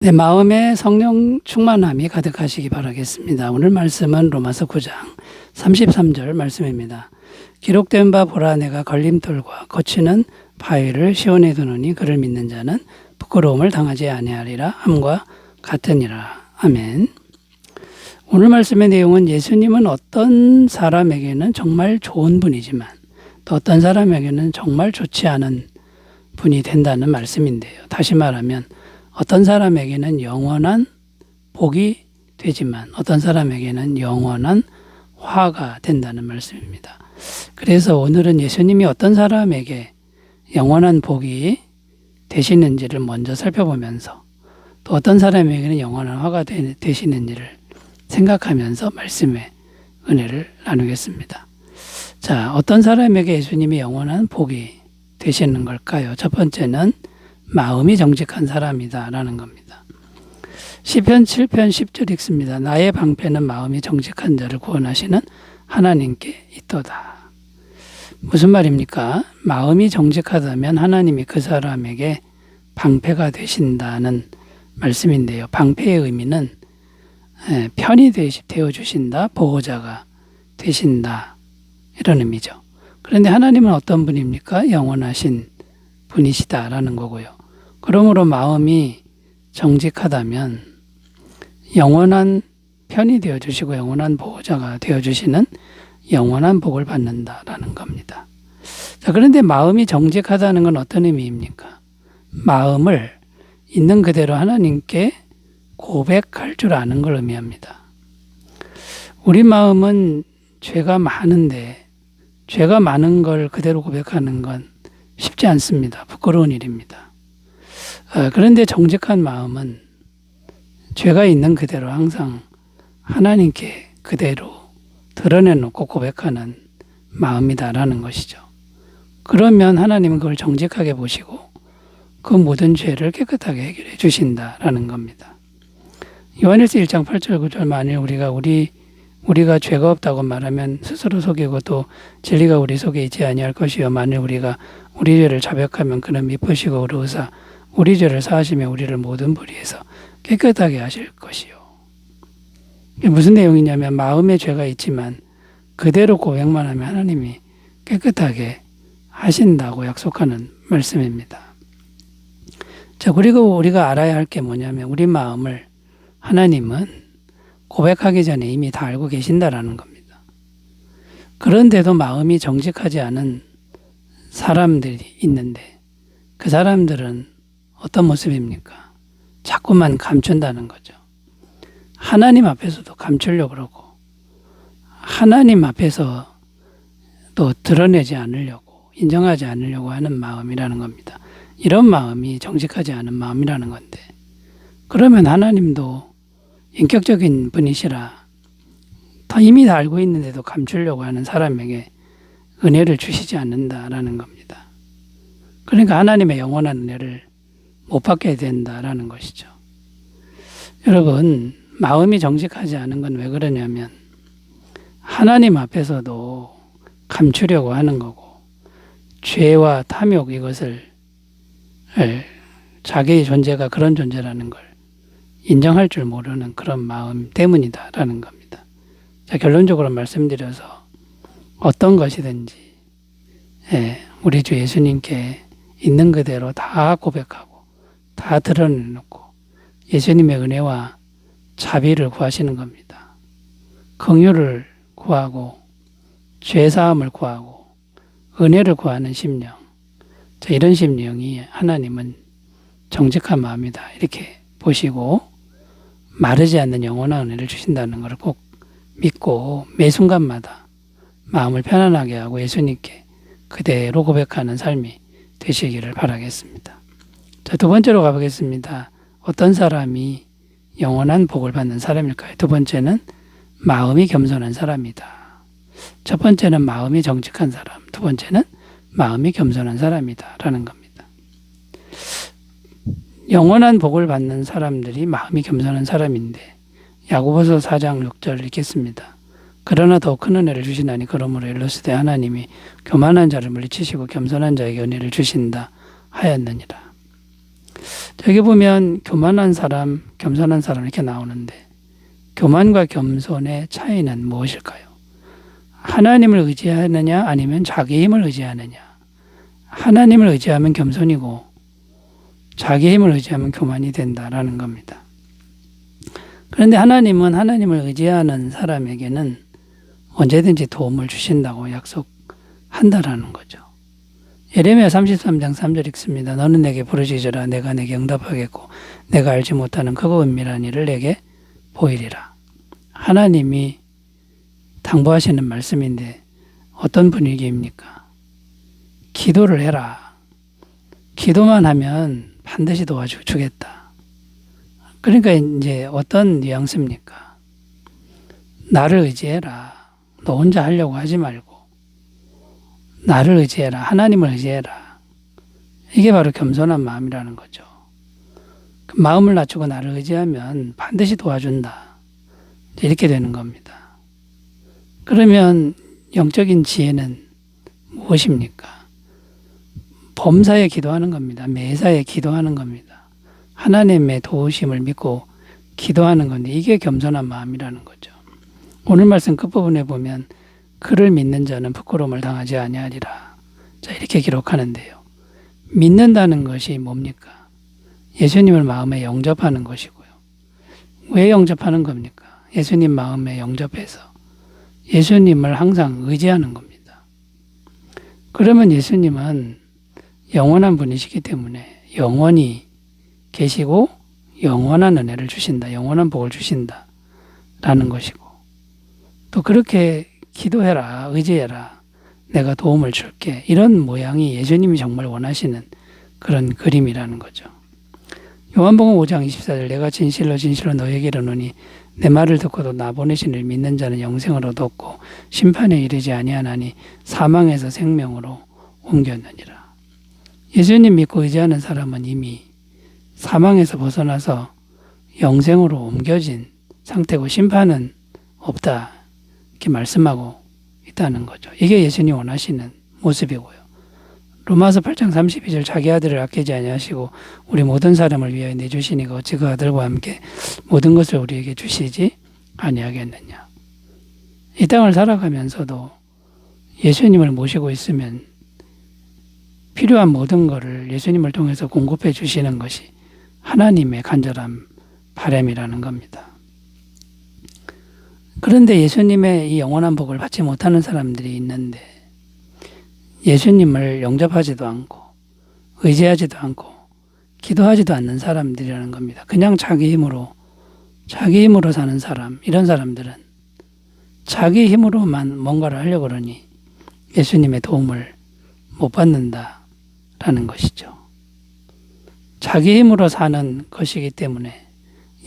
내 마음에 성령 충만함이 가득하시기 바라겠습니다. 오늘 말씀은 로마서 9장 33절 말씀입니다. 기록된 바 보라 내가 걸림돌과 거치는 바위를 시온에 두노니 그를 믿는 자는 부끄러움을 당하지 아니하리라 함과 같으니라. 아멘. 오늘 말씀의 내용은 예수님은 어떤 사람에게는 정말 좋은 분이지만 또 어떤 사람에게는 정말 좋지 않은 분이 된다는 말씀인데요. 다시 말하면 어떤 사람에게는 영원한 복이 되지만 어떤 사람에게는 영원한 화가 된다는 말씀입니다. 그래서 오늘은 예수님이 어떤 사람에게 영원한 복이 되시는지를 먼저 살펴보면서 또 어떤 사람에게는 영원한 화가 되시는지를 생각하면서 말씀의 은혜를 나누겠습니다. 자, 어떤 사람에게 예수님이 영원한 복이 되시는 걸까요? 첫 번째는 마음이 정직한 사람이다라는 겁니다. 시편 7편 10절 읽습니다. 나의 방패는 마음이 정직한 자를 구원하시는 하나님께 있도다. 무슨 말입니까? 마음이 정직하다면 하나님이 그 사람에게 방패가 되신다는 말씀인데요. 방패의 의미는 편이 되어주신다, 보호자가 되신다 이런 의미죠. 그런데 하나님은 어떤 분입니까? 영원하신 분이시다라는 거고요. 그러므로 마음이 정직하다면 영원한 편이 되어주시고 영원한 보호자가 되어주시는 영원한 복을 받는다라는 겁니다. 자, 그런데 마음이 정직하다는 건 어떤 의미입니까? 마음을 있는 그대로 하나님께 고백할 줄 아는 걸 의미합니다. 우리 마음은 죄가 많은데 죄가 많은 걸 그대로 고백하는 건 쉽지 않습니다. 부끄러운 일입니다. 그런데 정직한 마음은 죄가 있는 그대로 항상 하나님께 그대로 드러내놓고 고백하는 마음이다라는 것이죠. 그러면 하나님은 그걸 정직하게 보시고 그 모든 죄를 깨끗하게 해결해 주신다라는 겁니다. 요한일서 1장 8절 9절 만일 우리가 죄가 없다고 말하면 스스로 속이고 또 진리가 우리 속에 있지 아니할 것이요 만일 우리가 우리 죄를 자백하면 그는 미쁘시고 의로우사 우리 죄를 사하시며 우리를 모든 불의에서 깨끗하게 하실 것이요. 이게 무슨 내용이냐면 마음에 죄가 있지만 그대로 고백만 하면 하나님이 깨끗하게 하신다고 약속하는 말씀입니다. 자, 그리고 우리가 알아야 할 게 뭐냐면 우리 마음을 하나님은 고백하기 전에 이미 다 알고 계신다라는 겁니다. 그런데도 마음이 정직하지 않은 사람들이 있는데 그 사람들은 어떤 모습입니까? 자꾸만 감춘다는 거죠. 하나님 앞에서도 감추려고 그러고 하나님 앞에서 또 드러내지 않으려고 인정하지 않으려고 하는 마음이라는 겁니다. 이런 마음이 정직하지 않은 마음이라는 건데 그러면 하나님도 인격적인 분이시라 이미 다 알고 있는데도 감추려고 하는 사람에게 은혜를 주시지 않는다라는 겁니다. 그러니까 하나님의 영원한 은혜를 못 받게 된다라는 것이죠. 여러분, 마음이 정직하지 않은 건 왜 그러냐면 하나님 앞에서도 감추려고 하는 거고 죄와 탐욕 이것을 자기의 존재가 그런 존재라는 걸 인정할 줄 모르는 그런 마음 때문이다라는 겁니다. 자, 결론적으로 말씀드려서 어떤 것이든지 우리 주 예수님께 있는 그대로 다 고백하고 다 드러내놓고 예수님의 은혜와 자비를 구하시는 겁니다. 긍휼을 구하고 죄사함을 구하고 은혜를 구하는 심령. 자, 이런 심령이 하나님은 정직한 마음이다 이렇게 보시고 마르지 않는 영원한 은혜를 주신다는 것을 꼭 믿고 매 순간마다 마음을 편안하게 하고 예수님께 그대로 고백하는 삶이 되시기를 바라겠습니다. 자, 두 번째로 가보겠습니다. 어떤 사람이 영원한 복을 받는 사람일까요? 두 번째는 마음이 겸손한 사람이다. 첫 번째는 마음이 정직한 사람, 두 번째는 마음이 겸손한 사람이다 라는 겁니다. 영원한 복을 받는 사람들이 마음이 겸손한 사람인데 야고보서 4장 6절 읽겠습니다. 그러나 더 큰 은혜를 주시나니 그러므로 일러스되 하나님이 교만한 자를 물리치시고 겸손한 자에게 은혜를 주신다 하였느니라. 저기 보면 교만한 사람, 겸손한 사람 이렇게 나오는데 교만과 겸손의 차이는 무엇일까요? 하나님을 의지하느냐 아니면 자기 힘을 의지하느냐. 하나님을 의지하면 겸손이고 자기 힘을 의지하면 교만이 된다라는 겁니다. 그런데 하나님은 하나님을 의지하는 사람에게는 언제든지 도움을 주신다고 약속한다라는 거죠. 예레미야 33장 3절 읽습니다. 너는 내게 부르짖으라 내가 내게 응답하겠고 내가 알지 못하는 크고 은밀한 일을 내게 보이리라. 하나님이 당부하시는 말씀인데 어떤 분위기입니까? 기도를 해라. 기도만 하면 반드시 도와주겠다. 그러니까 이제 어떤 뉘앙스입니까? 나를 의지해라. 너 혼자 하려고 하지 말고 나를 의지해라. 하나님을 의지해라. 이게 바로 겸손한 마음이라는 거죠. 그 마음을 낮추고 나를 의지하면 반드시 도와준다. 이렇게 되는 겁니다. 그러면 영적인 지혜는 무엇입니까? 범사에 기도하는 겁니다. 매사에 기도하는 겁니다. 하나님의 도우심을 믿고 기도하는 건데 이게 겸손한 마음이라는 거죠. 오늘 말씀 끝부분에 보면 그를 믿는 자는 부끄러움을 당하지 아니하리라. 자, 이렇게 기록하는데요. 믿는다는 것이 뭡니까? 예수님을 마음에 영접하는 것이고요. 왜 영접하는 겁니까? 예수님 마음에 영접해서 예수님을 항상 의지하는 겁니다. 그러면 예수님은 영원한 분이시기 때문에 영원히 계시고 영원한 은혜를 주신다. 영원한 복을 주신다. 라는 것이고 또 그렇게 기도해라. 의지해라. 내가 도움을 줄게. 이런 모양이 예수님이 정말 원하시는 그런 그림이라는 거죠. 요한복음 5장 24절 내가 진실로 진실로 너에게 이르노니 내 말을 듣고도 나 보내신 이를 믿는 자는 영생을 얻었고 심판에 이르지 아니하나니 사망에서 생명으로 옮겼느니라. 예수님 믿고 의지하는 사람은 이미 사망에서 벗어나서 영생으로 옮겨진 상태고 심판은 없다. 이렇게 말씀하고 있다는 거죠. 이게 예수님이 원하시는 모습이고요. 로마서 8장 32절 자기 아들을 아끼지 아니하시고 우리 모든 사람을 위하여 내주시니가 어찌 그 아들과 함께 모든 것을 우리에게 주시지 아니하겠느냐. 이 땅을 살아가면서도 예수님을 모시고 있으면 필요한 모든 것을 예수님을 통해서 공급해 주시는 것이 하나님의 간절한 바람이라는 겁니다. 그런데 예수님의 이 영원한 복을 받지 못하는 사람들이 있는데 예수님을 영접하지도 않고 의지하지도 않고 기도하지도 않는 사람들이라는 겁니다. 그냥 자기 힘으로 사는 사람, 이런 사람들은 자기 힘으로만 뭔가를 하려고 그러니 예수님의 도움을 못 받는다라는 것이죠. 자기 힘으로 사는 것이기 때문에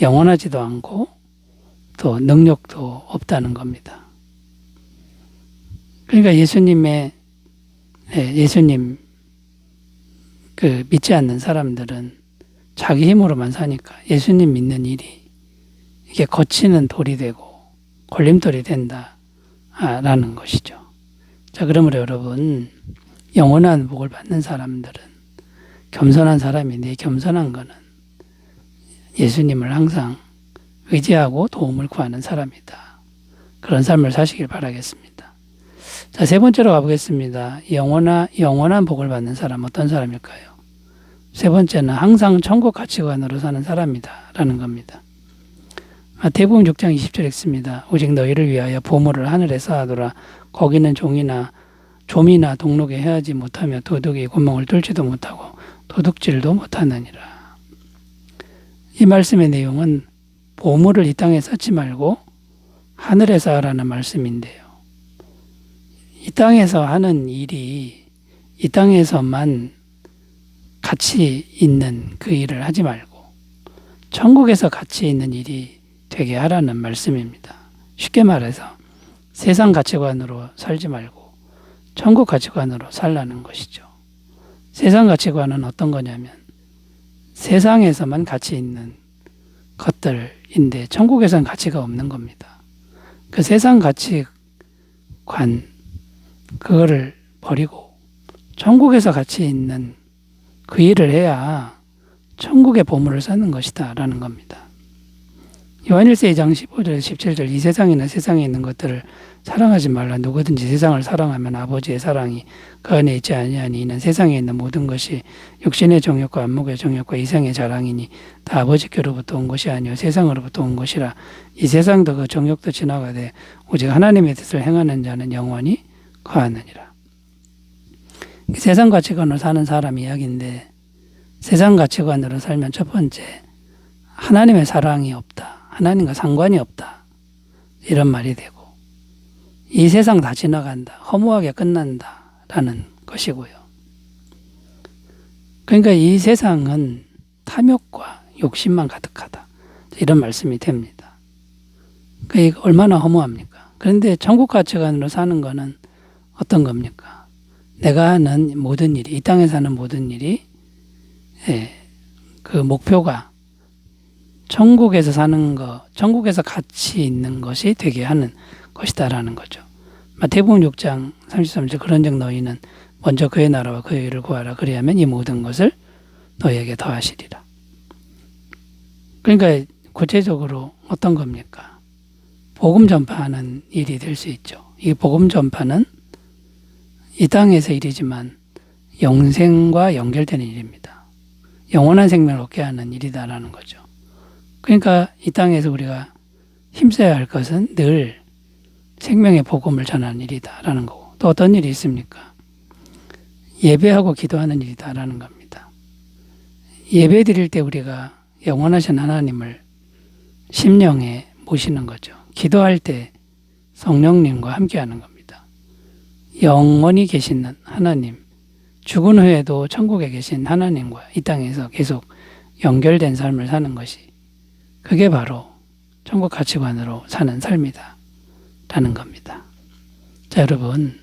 영원하지도 않고 또 능력도 없다는 겁니다. 그러니까 예수님 믿지 않는 사람들은 자기 힘으로만 사니까 예수님 믿는 일이 이게 거치는 돌이 되고 걸림돌이 된다라는 것이죠. 자, 그러므로 여러분 영원한 복을 받는 사람들은 겸손한 사람인데 겸손한 거는 예수님을 항상 의지하고 도움을 구하는 사람이다. 그런 삶을 사시길 바라겠습니다. 자, 세 번째로 가보겠습니다. 영원한 복을 받는 사람 어떤 사람일까요? 세 번째는 항상 천국 가치관으로 사는 사람이다 라는 겁니다. 마태복음 6장 20절 읽습니다. 오직 너희를 위하여 보물을 하늘에 쌓아두라. 거기는 좀이나 동록에 헤하지 못하며 도둑이 구멍을 뚫지도 못하고 도둑질도 못하느니라. 이 말씀의 내용은 보물을 이 땅에 쌓지 말고 하늘에 쌓으라는 말씀인데요. 이 땅에서 하는 일이 이 땅에서만 가치 있는 그 일을 하지 말고 천국에서 가치 있는 일이 되게 하라는 말씀입니다. 쉽게 말해서 세상 가치관으로 살지 말고 천국 가치관으로 살라는 것이죠. 세상 가치관은 어떤 거냐면 세상에서만 가치 있는 것들인데 천국에서는 가치가 없는 겁니다. 그 세상 가치관 그거를 버리고 천국에서 가치 있는 그 일을 해야 천국의 보물을 쌓는 것이다 라는 겁니다. 요한일서 2장 15절 17절 이 세상이나 세상에 있는 것들을 사랑하지 말라. 누구든지 세상을 사랑하면 아버지의 사랑이 그 안에 있지 아니하니 이는 세상에 있는 모든 것이 육신의 정욕과 안목의 정욕과 이생의 자랑이니 다 아버지께로부터 온 것이 아니요 세상으로부터 온 것이라. 이 세상도 그 정욕도 지나가되 오직 하나님의 뜻을 행하는 자는 영원히 거하느니라. 세상 가치관으로 사는 사람 이야기인데 세상 가치관으로 살면 첫 번째 하나님의 사랑이 없다. 하나님과 상관이 없다. 이런 말이 되고 이 세상 다 지나간다. 허무하게 끝난다. 라는 것이고요. 그러니까 이 세상은 탐욕과 욕심만 가득하다. 이런 말씀이 됩니다. 그러니까 얼마나 허무합니까? 그런데 천국 가치관으로 사는 거는 어떤 겁니까? 내가 하는 모든 일이, 이 땅에 사는 모든 일이 그 목표가 천국에서 사는 것, 천국에서 가치 있는 것이 되게 하는 것이다라는 거죠. 마태복음 6장 33절 그런즉 너희는 먼저 그의 나라와 그의 의를 구하라. 그리하면 이 모든 것을 너희에게 더하시리라. 그러니까 구체적으로 어떤 겁니까? 복음 전파하는 일이 될 수 있죠. 이 복음 전파는 이 땅에서 일이지만 영생과 연결되는 일입니다. 영원한 생명을 얻게 하는 일이다라는 거죠. 그러니까 이 땅에서 우리가 힘써야 할 것은 늘 생명의 복음을 전하는 일이다라는 거고 또 어떤 일이 있습니까? 예배하고 기도하는 일이다라는 겁니다. 예배 드릴 때 우리가 영원하신 하나님을 심령에 모시는 거죠. 기도할 때 성령님과 함께하는 겁니다. 영원히 계시는 하나님, 죽은 후에도 천국에 계신 하나님과 이 땅에서 계속 연결된 삶을 사는 것이 그게 바로 천국 가치관으로 사는 삶이다 라는 겁니다. 자, 여러분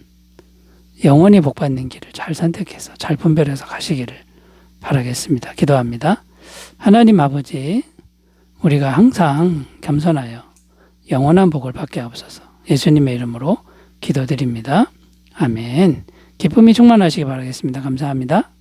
영원히 복받는 길을 잘 선택해서 잘 분별해서 가시기를 바라겠습니다. 기도합니다. 하나님 아버지, 우리가 항상 겸손하여 영원한 복을 받게 하옵소서. 예수님의 이름으로 기도드립니다. 아멘. 기쁨이 충만하시기 바라겠습니다. 감사합니다.